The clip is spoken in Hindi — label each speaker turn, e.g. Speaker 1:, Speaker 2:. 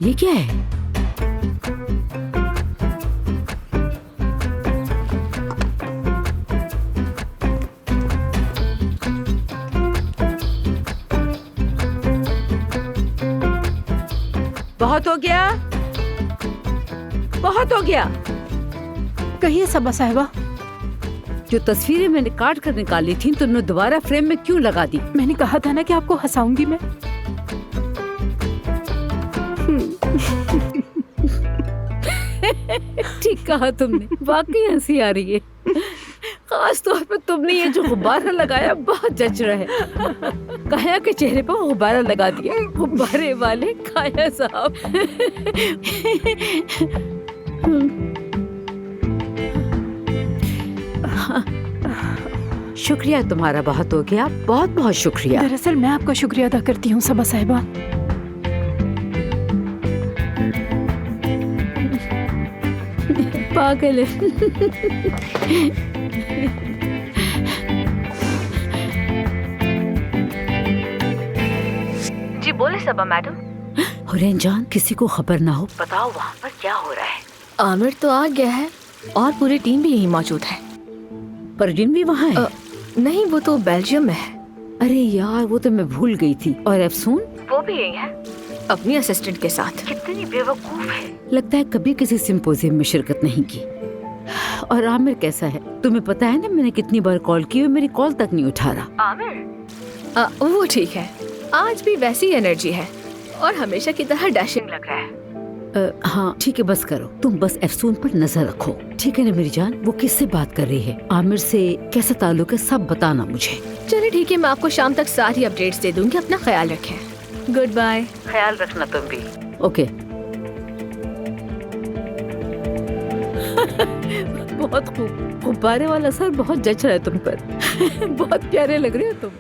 Speaker 1: ये क्या है? बहुत हो गया, बहुत हो गया।
Speaker 2: कहिए सबा साहिबा।
Speaker 1: जो तस्वीरें मैंने काट कर निकाली थी तुमने दोबारा फ्रेम में क्यों लगा दी?
Speaker 2: मैंने कहा था ना कि आपको हंसाऊंगी मैं।
Speaker 1: ठीक कहा तुमने, वाकई हंसी आ रही है। खास तौर पे तुमने ये जो गुब्बारा लगाया बहुत जच रहा है। काया के चेहरे पर गुब्बारा लगा दिया, गुब्बारे वाले काया साहब। शुक्रिया तुम्हारा, बहुत हो गया, बहुत बहुत शुक्रिया।
Speaker 2: दरअसल मैं आपका शुक्रिया अदा करती हूँ सबा साहिबा।
Speaker 1: पागल है।
Speaker 3: जी बोले सबा मैडम।
Speaker 1: हुरैन जान, किसी को खबर ना हो, बताओ वहाँ पर क्या हो रहा है।
Speaker 3: आमिर तो आ गया है और पूरी टीम भी यहीं मौजूद है।
Speaker 1: परवीन भी वहाँ है?
Speaker 3: नहीं, वो तो बेल्जियम में है।
Speaker 1: अरे यार, वो तो मैं भूल गई थी। और अफसून?
Speaker 3: वो भी यहीं है अपनी असिस्टेंट के साथ। कितनी बेवकूफ है।
Speaker 1: लगता है कभी किसी सिंपोजियम में शिरकत नहीं की। और आमिर कैसा है? तुम्हें पता है ना मैंने कितनी बार कॉल की और मेरी कॉल तक नहीं उठा रहा।
Speaker 3: आमिर वो ठीक है, आज भी वैसी एनर्जी है और हमेशा की तरह डैशिंग लग रहा है।
Speaker 1: हाँ ठीक है, बस करो, तुम बस अफसून पर नजर रखो, ठीक है ना मेरी जान? वो किससे बात कर रही है, आमिर से कैसा ताल्लुक है, सब बताना मुझे।
Speaker 3: चलिए ठीक है, मैं आपको शाम तक सारी अपडेट्स दे दूंगी। अपना ख्याल रखें। Goodbye.
Speaker 1: ख्याल रखना तुम भी। ओके। बहुत खूब, गुब्बारे वाला सर बहुत जच रहा है तुम पर। बहुत प्यारे लग रहे हो तुम।